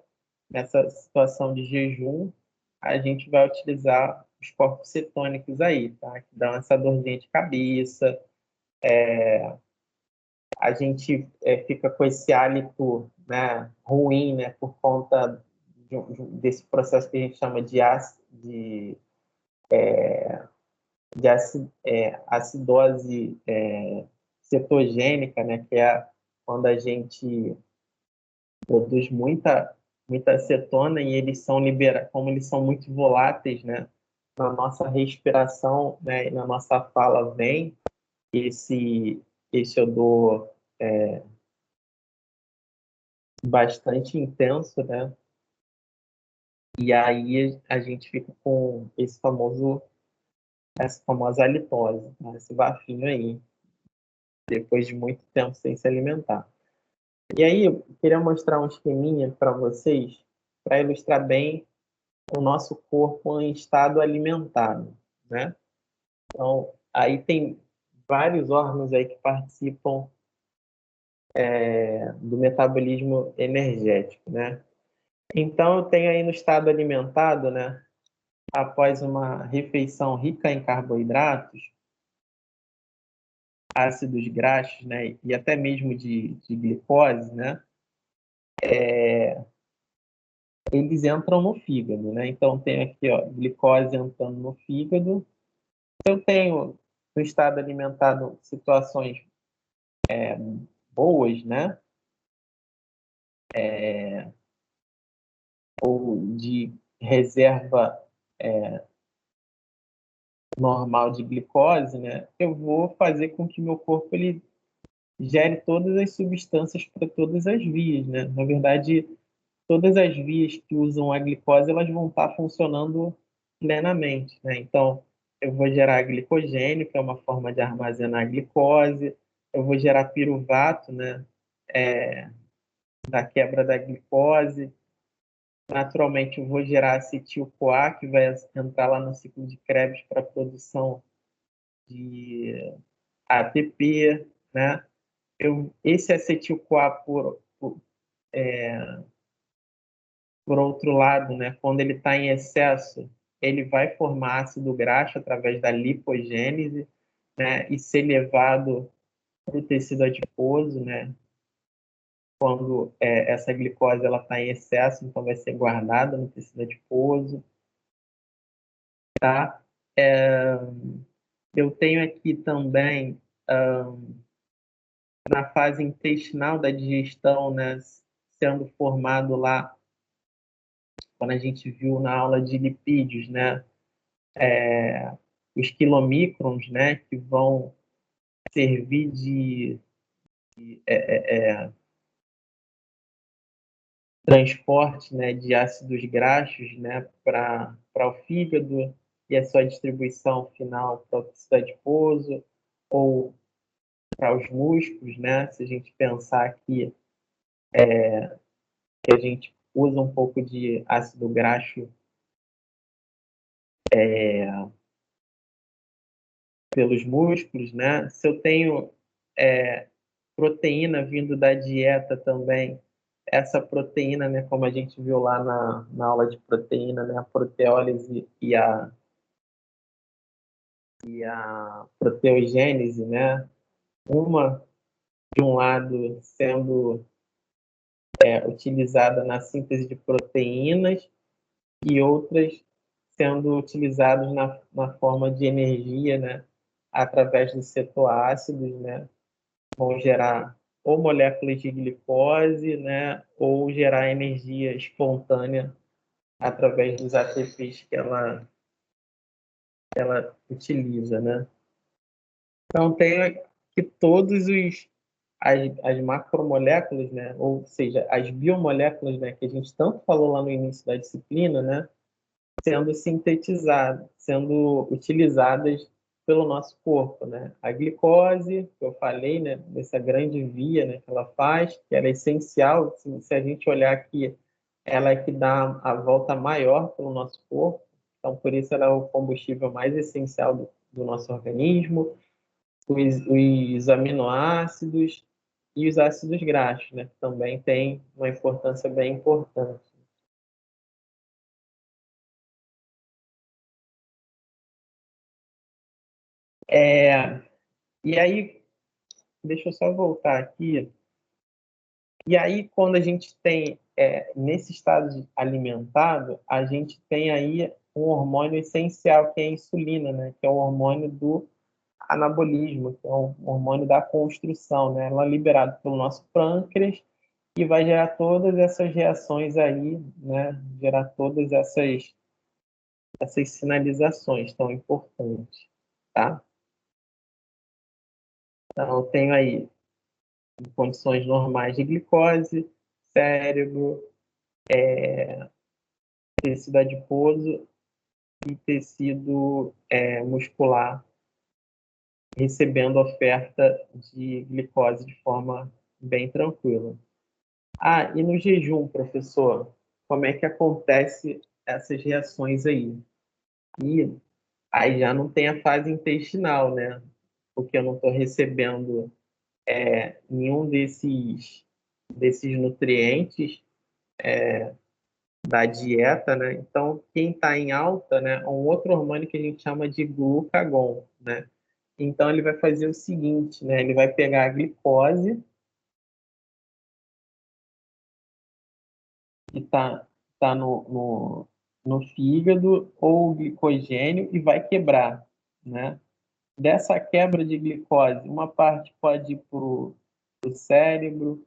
nessa situação de jejum, a gente vai utilizar os corpos cetônicos aí, tá? Que dão essa dorzinha de cabeça, a gente fica com esse hálito, né, ruim, né, por conta desse processo que a gente chama de acidose cetogênica, né, que é quando a gente produz muita acetona e eles são liberados, como eles são muito voláteis, né, na nossa respiração, né, e na nossa fala vem esse odor bastante intenso, né? E aí a gente fica com essa famosa halitose, né? Esse bafinho aí, depois de muito tempo sem se alimentar. E aí eu queria mostrar um esqueminha para vocês, para ilustrar bem o nosso corpo em estado alimentado, né? Então, aí tem vários órgãos aí que participam do metabolismo energético, né? Então, eu tenho aí no estado alimentado, né? Após uma refeição rica em carboidratos, ácidos graxos, né? E até mesmo de glicose, né? Eles entram no fígado, né? Então, tem aqui, ó, glicose entrando no fígado. Eu tenho no estado alimentado situações boas, né? Ou de reserva normal de glicose, né? Eu vou fazer com que meu corpo ele gere todas as substâncias para todas as vias, né? Na verdade, todas as vias que usam a glicose, elas vão estar funcionando plenamente, né? Então, eu vou gerar glicogênio, que é uma forma de armazenar glicose, eu vou gerar piruvato, né? Da quebra da glicose. Naturalmente, eu vou gerar acetil-CoA, que vai entrar lá no ciclo de Krebs para a produção de ATP, né? Esse acetil-CoA, por outro lado, né, quando ele está em excesso, ele vai formar ácido graxo através da lipogênese, né, e ser levado para o tecido adiposo, né, quando essa glicose ela está em excesso, então vai ser guardada no tecido adiposo, tá? Eu tenho aqui também na fase intestinal da digestão, né, sendo formado lá, quando a gente viu na aula de lipídios, né, os quilomicrons, né, que vão servir de transporte, né, de ácidos graxos, né, para o fígado e a sua distribuição final para o tecido adiposo ou para os músculos, né, se a gente pensar que a gente usa um pouco de ácido graxo pelos músculos, né? Se eu tenho proteína vindo da dieta também, essa proteína, né, como a gente viu lá na aula de proteína, né, a proteólise e a proteogênese, né, uma de um lado sendo utilizada na síntese de proteínas e outras sendo utilizadas na forma de energia, né, através dos cetoácidos, né, vão gerar ou moléculas de glicose, né, ou gerar energia espontânea através dos ATPs que ela utiliza, né? Então tem aqui as macromoléculas, né, ou seja, as biomoléculas, né, que a gente tanto falou lá no início da disciplina, né, sendo sintetizadas, sendo utilizadas pelo nosso corpo, né? A glicose, que eu falei, né, dessa grande via, né, que ela faz, que ela é essencial, se a gente olhar aqui, ela é que dá a volta maior pelo nosso corpo, então por isso ela é o combustível mais essencial do nosso organismo, os aminoácidos e os ácidos graxos, né, que também tem uma importância bem importante. E aí, deixa eu só voltar aqui. E aí, quando a gente tem, nesse estado alimentado, a gente tem aí um hormônio essencial, que é a insulina, né? Que é o hormônio do anabolismo, que é o hormônio da construção, né? Ela é liberada pelo nosso pâncreas e vai gerar todas essas reações aí, né? Gerar todas essas sinalizações tão importantes, tá? Então, eu tenho aí condições normais de glicose, cérebro, tecido adiposo e tecido muscular recebendo oferta de glicose de forma bem tranquila. Ah, e no jejum, professor, como é que acontece essas reações aí? E aí já não tem a fase intestinal, né? Porque eu não estou recebendo nenhum desses nutrientes da dieta, né? Então, quem está em alta, né, é um outro hormônio que a gente chama de glucagon, né? Então, ele vai fazer o seguinte, né? Ele vai pegar a glicose que tá no fígado ou o glicogênio e vai quebrar, né? Dessa quebra de glicose, uma parte pode ir para o cérebro,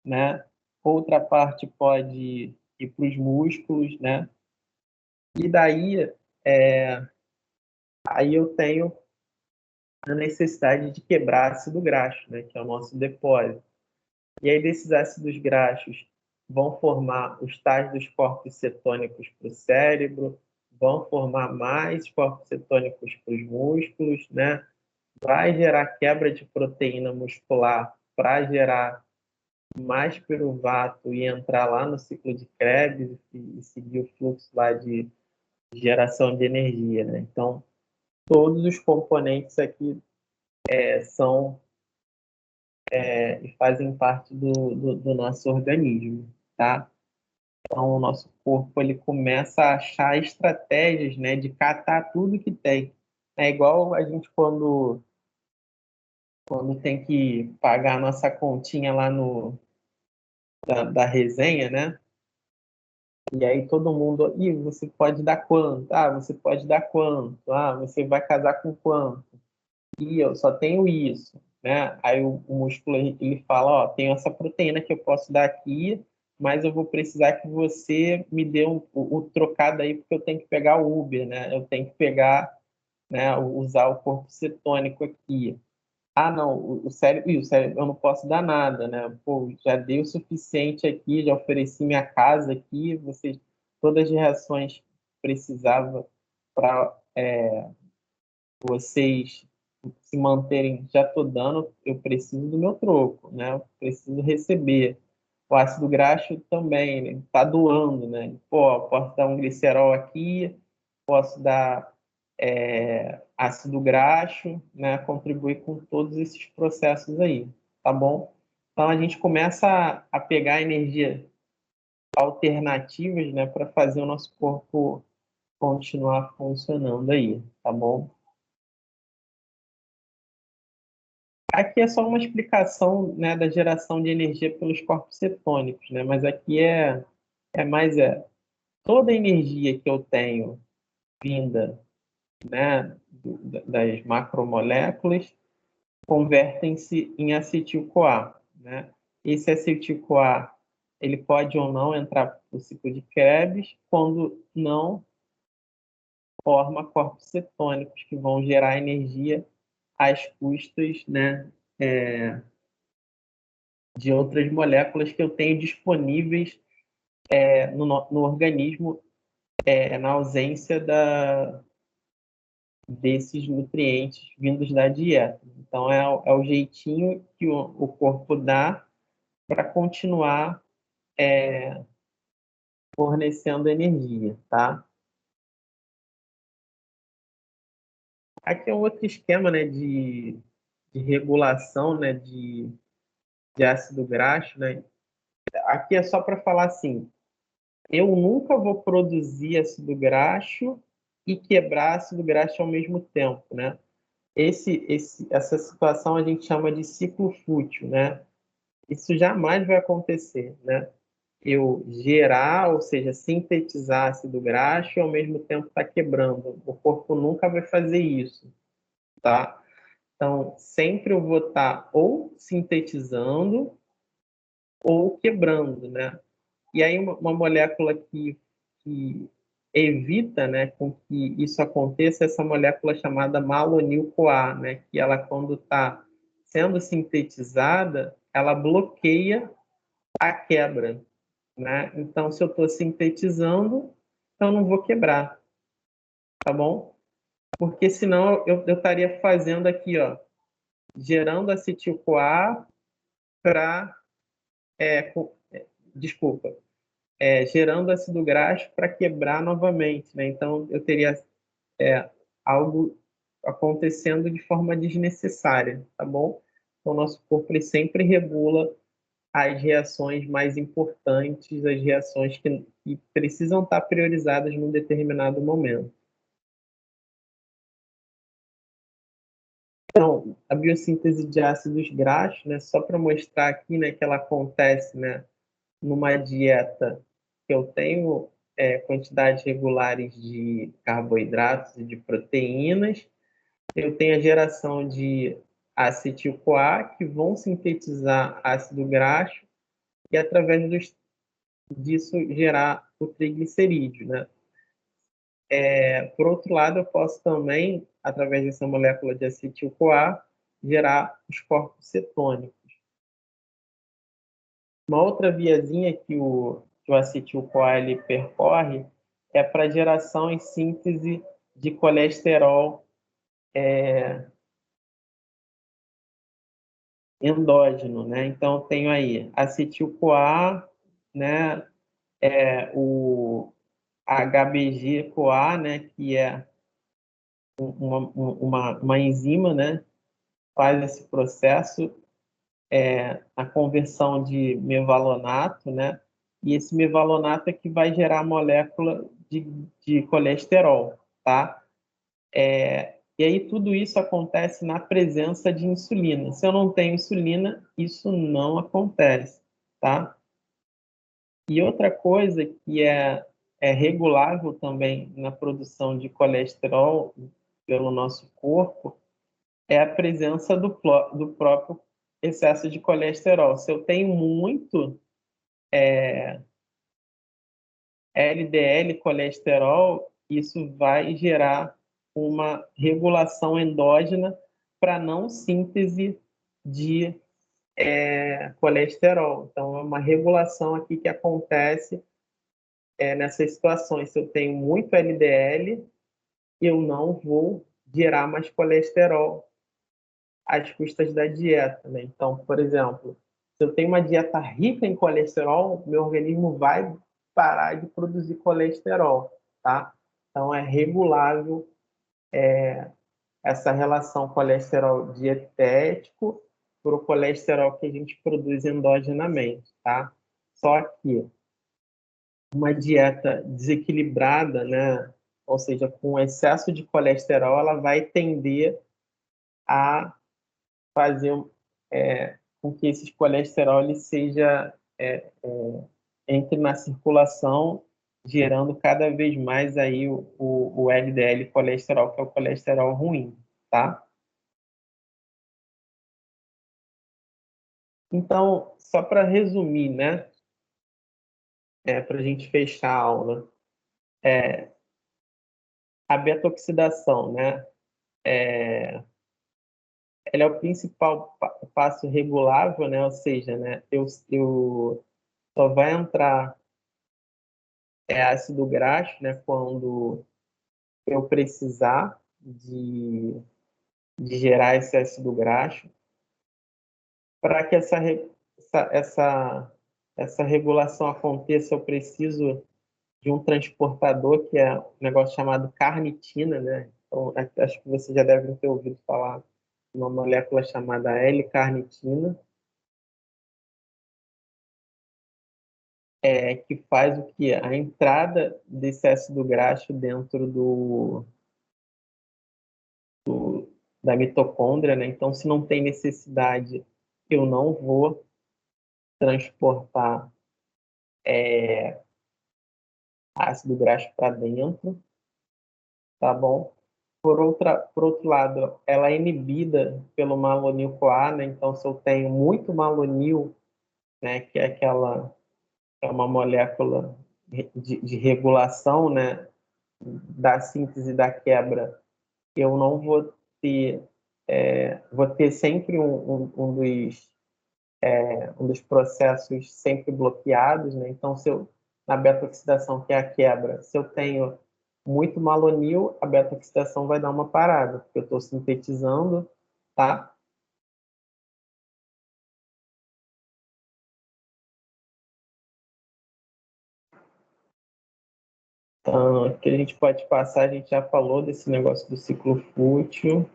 né? Outra parte pode ir para os músculos, né? E daí, aí eu tenho a necessidade de quebrar ácido graxo, né? Que é o nosso depósito. E aí, desses ácidos graxos vão formar os tais dos corpos cetônicos para o cérebro, vão formar mais corpos cetônicos para os músculos, né? Vai gerar quebra de proteína muscular para gerar mais piruvato e entrar lá no ciclo de Krebs e seguir o fluxo lá de geração de energia, né? Então, todos os componentes aqui são e fazem parte do nosso organismo, tá? Então, o nosso corpo ele começa a achar estratégias, né, de catar tudo que tem. É igual a gente quando tem que pagar a nossa continha lá da resenha, né? E aí todo mundo, e você pode dar quanto? Ah, você pode dar quanto? Ah, você vai casar com quanto? E eu só tenho isso, né? Aí o músculo ele fala, ó, tenho essa proteína que eu posso dar aqui, mas eu vou precisar que você me dê o trocado aí, porque eu tenho que pegar o Uber, né? Eu tenho que pegar, né, usar o corpo cetônico aqui. Ah, não, o cérebro eu não posso dar nada, né? Pô, já dei o suficiente aqui, já ofereci minha casa aqui, todas as reações que precisava para vocês se manterem, já estou dando, eu preciso do meu troco, né? Eu preciso receber. O ácido graxo também, né? Tá doando, né? Pô, posso dar um glicerol aqui, posso dar ácido graxo, né? Contribuir com todos esses processos aí, tá bom? Então a gente começa a pegar energia alternativas, né, para fazer o nosso corpo continuar funcionando aí, tá bom? Aqui é só uma explicação, né, da geração de energia pelos corpos cetônicos, né? Mas aqui é mais toda a energia que eu tenho vinda, né, das macromoléculas convertem-se em acetil-CoA, né? Esse acetil-CoA ele pode ou não entrar no ciclo de Krebs quando não forma corpos cetônicos que vão gerar energia às custas, né, de outras moléculas que eu tenho disponíveis no organismo na ausência desses nutrientes vindos da dieta. Então, é o jeitinho que o corpo dá para continuar fornecendo energia, tá? Aqui é um outro esquema, né, de regulação, né, de ácido graxo, né? Aqui é só para falar assim, eu nunca vou produzir ácido graxo e quebrar ácido graxo ao mesmo tempo, né? Essa situação a gente chama de ciclo fútil, né? Isso jamais vai acontecer, né? eu gerar, ou seja, sintetizar ácido graxo e ao mesmo tempo estar quebrando. O corpo nunca vai fazer isso, tá? Então, sempre eu vou estar ou sintetizando ou quebrando, né? E aí uma molécula que evita, né, com que isso aconteça, é essa molécula chamada malonil-CoA, né, que ela quando está sendo sintetizada, ela bloqueia a quebra, né? Então, se eu estou sintetizando, eu não vou quebrar, tá bom? Porque senão eu estaria fazendo aqui, ó, gerando acetil-CoA para, desculpa, gerando ácido graxo para quebrar novamente, né? Então, eu teria algo acontecendo de forma desnecessária, tá bom? Então, o nosso corpo ele sempre regula as reações mais importantes, as reações que precisam estar priorizadas num determinado momento. Então, a biossíntese de ácidos graxos, né, só para mostrar aqui, né, que ela acontece, né, numa dieta que eu tenho quantidades regulares de carboidratos e de proteínas, eu tenho a geração de acetil-CoA que vão sintetizar ácido graxo e através disso gerar o triglicerídeo, né? Por outro lado, eu posso também, através dessa molécula de acetil-CoA, gerar os corpos cetônicos. Uma outra viazinha que o acetil-CoA ele percorre é para geração e síntese de colesterol endógeno, né? Então, eu tenho aí acetil-CoA, né? O HBG-CoA, né? Que é uma enzima, né? Faz esse processo, a conversão de mevalonato, né? E esse mevalonato é que vai gerar a molécula de colesterol, tá? E aí tudo isso acontece na presença de insulina. Se eu não tenho insulina, isso não acontece, tá? E outra coisa que é regulável também na produção de colesterol pelo nosso corpo é a presença do próprio excesso de colesterol. Se eu tenho muito LDL colesterol, isso vai gerar uma regulação endógena para não síntese de colesterol. Então, é uma regulação aqui que acontece nessas situações. Se eu tenho muito LDL, eu não vou gerar mais colesterol às custas da dieta, né? Então, por exemplo, se eu tenho uma dieta rica em colesterol, meu organismo vai parar de produzir colesterol, tá? Então, é regulável essa relação colesterol dietético para o colesterol que a gente produz endogenamente, tá? Só que uma dieta desequilibrada, né? Ou seja, com excesso de colesterol, ela vai tender a fazer com que esses colesterol ele seja entre na circulação, gerando cada vez mais aí o LDL colesterol, que é o colesterol ruim, tá? Então, só para resumir, né, para a gente fechar a aula, a beta-oxidação, né, ela é o principal passo regulável, né, ou seja, né, eu só vai entrar ácido graxo, né, quando eu precisar de gerar esse ácido graxo. Para que essa regulação aconteça, eu preciso de um transportador, que é um negócio chamado carnitina, né? Então, acho que você já deve ter ouvido falar de uma molécula chamada L-carnitina, que faz o que? A entrada desse ácido graxo dentro da mitocôndria, né? Então, se não tem necessidade, eu não vou transportar ácido graxo para dentro, tá bom? Por outro lado, ela é inibida pelo malonil-CoA, né? Então, se eu tenho muito malonil, né, que é é uma molécula de regulação, né, da síntese da quebra, eu não vou ter, vou ter sempre um dos processos sempre bloqueados, né? Então, se eu, na beta-oxidação, que é a quebra, se eu tenho muito malonil, a beta-oxidação vai dar uma parada, porque eu estou sintetizando, tá? Então, o que a gente pode passar, a gente já falou desse negócio do ciclo fútil.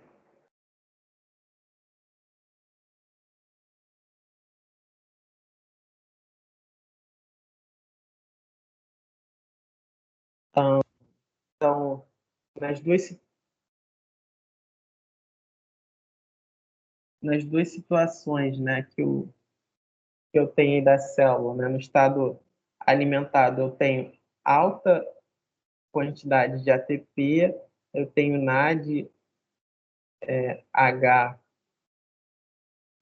Então, nas nas duas situações, né, que eu tenho aí da célula, né, no estado alimentado, eu tenho alta quantidade de ATP, eu tenho NAD H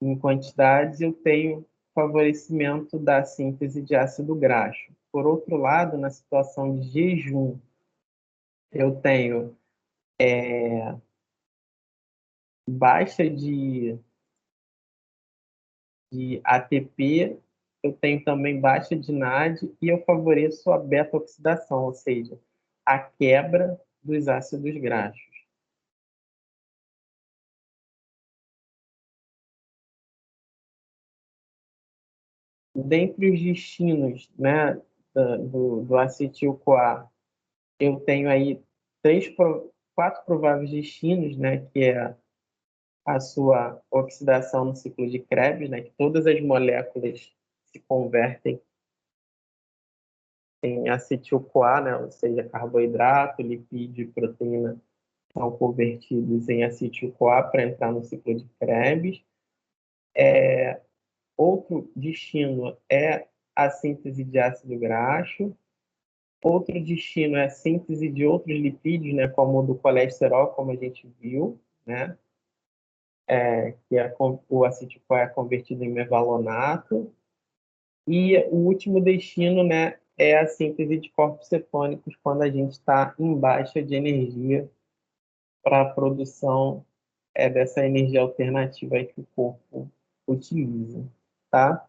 em quantidades, eu tenho favorecimento da síntese de ácido graxo. Por outro lado, na situação de jejum, eu tenho baixa de ATP, eu tenho também baixa de NAD e eu favoreço a beta-oxidação, ou seja, a quebra dos ácidos graxos. Dentre os destinos, né, do acetil-CoA, eu tenho aí quatro prováveis destinos, né, que é a sua oxidação no ciclo de Krebs, né, que todas as moléculas se convertem em acetil-CoA, né, ou seja, carboidrato, lipídio e proteína são convertidos em acetil-CoA para entrar no ciclo de Krebs. Outro destino é a síntese de ácido graxo. Outro destino é a síntese de outros lipídios, né, como o do colesterol, como a gente viu, né, que é o acetil-CoA é convertido em mevalonato. E o último destino, né, é a síntese de corpos cetônicos quando a gente está em baixa de energia para a produção dessa energia alternativa aí que o corpo utiliza, tá?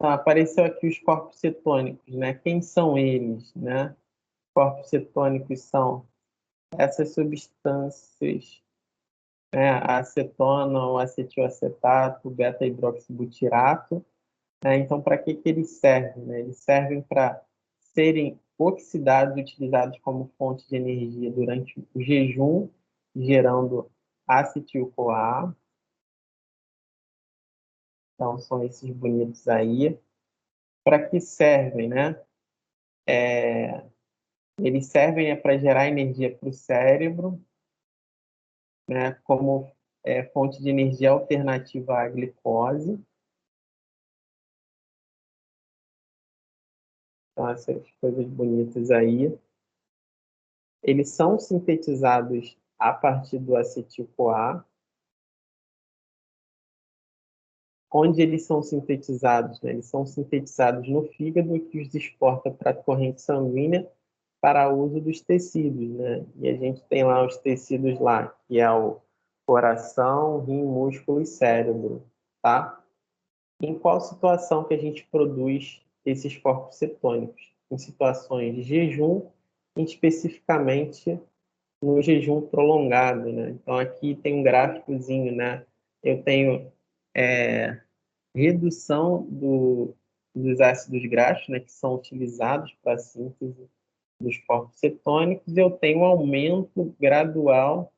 Ah, apareceu aqui os corpos cetônicos, né? Quem são eles, né? Corpos cetônicos são essas substâncias, né? A acetona, o acetilacetato, o beta-hidroxibutirato, né? Então, para que eles servem, né? Eles servem para serem oxidados e utilizados como fonte de energia durante o jejum, gerando acetil-CoA. Então, são esses bonitos aí. Para que servem, né? Eles servem para gerar energia para o cérebro, né? Como fonte de energia alternativa à glicose. Então, essas coisas bonitas aí. Eles são sintetizados a partir do acetil-CoA. Onde eles são sintetizados, né? Eles são sintetizados no fígado, que os exporta para a corrente sanguínea para uso dos tecidos, né? E a gente tem lá os tecidos lá, que é o coração, rim, músculo e cérebro, tá? Em qual situação que a gente produz esses corpos cetônicos? Em situações de jejum, especificamente no jejum prolongado, né? Então aqui tem um gráficozinho, né? Eu tenho redução dos ácidos graxos, né, que são utilizados para a síntese dos corpos cetônicos, e eu tenho um aumento gradual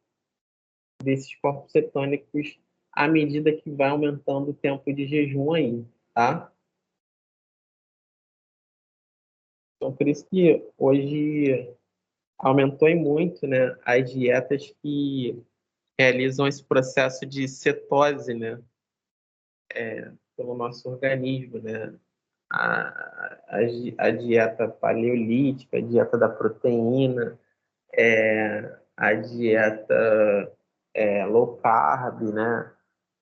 desses corpos cetônicos à medida que vai aumentando o tempo de jejum aí, tá? Então, por isso que hoje aumentou e muito, né, as dietas que realizam esse processo de cetose, né? pelo nosso organismo, né? A dieta paleolítica, a dieta da proteína, a dieta low carb, né?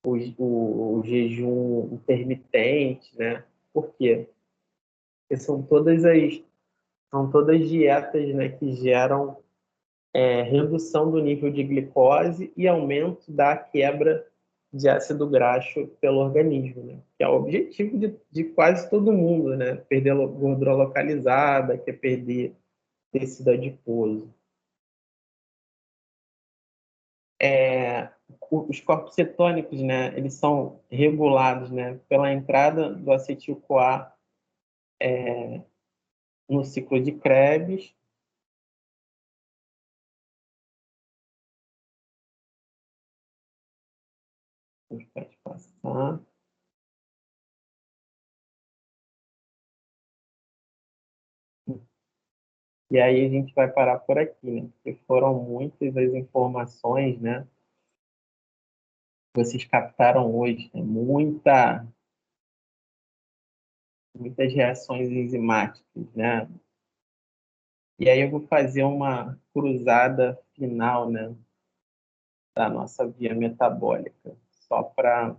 O jejum intermitente, né? Por quê? Porque são todas dietas, né, que geram redução do nível de glicose e aumento da quebra de ácido graxo pelo organismo, né? Que é o objetivo de quase todo mundo, né? Perder gordura localizada, que é perder tecido adiposo. Os corpos cetônicos, né? Eles são regulados, né? Pela entrada do acetil-CoA no ciclo de Krebs. Pode passar. E aí a gente vai parar por aqui, né? Porque foram muitas as informações, né? Que vocês captaram hoje, né? Muitas reações enzimáticas, né? E aí eu vou fazer uma cruzada final, né? Da nossa via metabólica, só para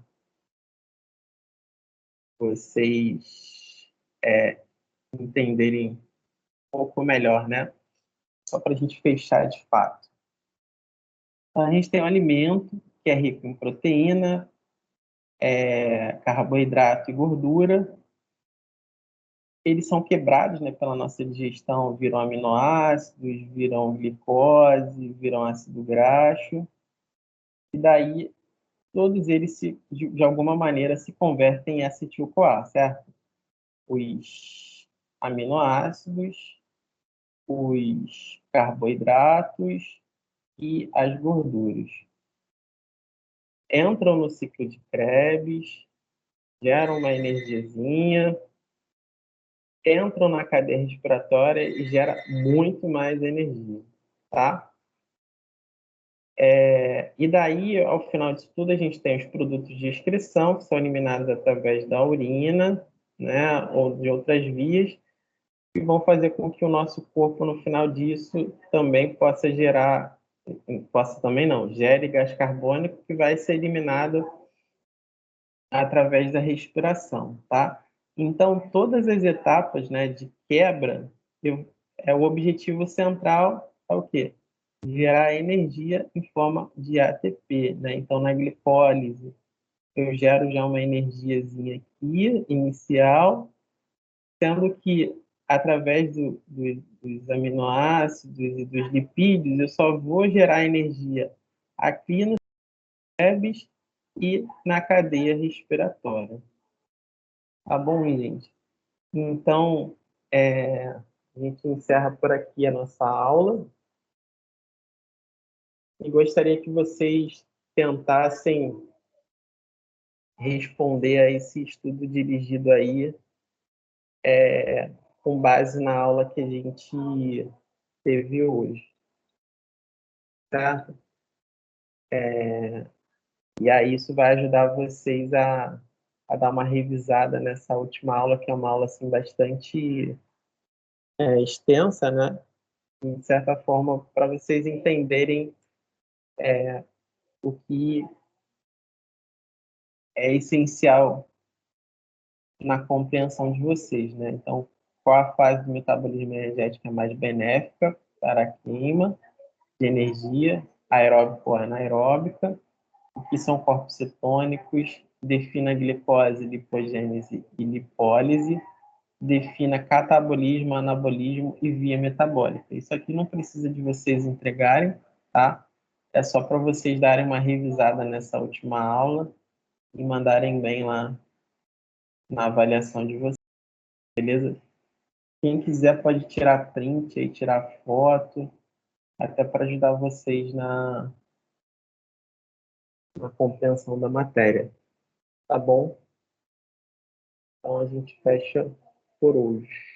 vocês entenderem um pouco melhor, né? Só para a gente fechar de fato. Então, a gente tem um alimento que é rico em proteína, carboidrato e gordura. Eles são quebrados, né, pela nossa digestão, viram aminoácidos, viram glicose, viram ácido graxo, e daí todos eles, de alguma maneira, se convertem em acetil-CoA, certo? Os aminoácidos, os carboidratos e as gorduras. Entram no ciclo de Krebs, geram uma energiazinha, entram na cadeia respiratória e gera muito mais energia, tá? E daí, ao final disso tudo, a gente tem os produtos de excreção, que são eliminados através da urina, né, ou de outras vias, que vão fazer com que o nosso corpo, no final disso, também possa gerar, possa também não, gere gás carbônico, que vai ser eliminado através da respiração, tá? Então, todas as etapas, né, de quebra, o objetivo central é o quê? Gerar energia em forma de ATP, né? Então, na glicólise, eu gero já uma energiazinha aqui, inicial, sendo que através dos aminoácidos e dos lipídios, eu só vou gerar energia aqui no cérebro e na cadeia respiratória. Tá bom, gente? Então, a gente encerra por aqui a nossa aula e gostaria que vocês tentassem responder a esse estudo dirigido aí, com base na aula que a gente teve hoje, tá? E aí isso vai ajudar vocês a dar uma revisada nessa última aula, que é uma aula assim, bastante extensa, né? De certa forma, para vocês entenderem o que é essencial na compreensão de vocês, né? Então, qual a fase do metabolismo energético é mais benéfica para a queima de energia, aeróbica ou anaeróbica? O que são corpos cetônicos? Defina glicose, lipogênese e lipólise. Defina catabolismo, anabolismo e via metabólica. Isso aqui não precisa de vocês entregarem, tá? É só para vocês darem uma revisada nessa última aula e mandarem bem lá na avaliação de vocês, beleza? Quem quiser pode tirar print e tirar foto, até para ajudar vocês na compreensão da matéria, tá bom? Então a gente fecha por hoje.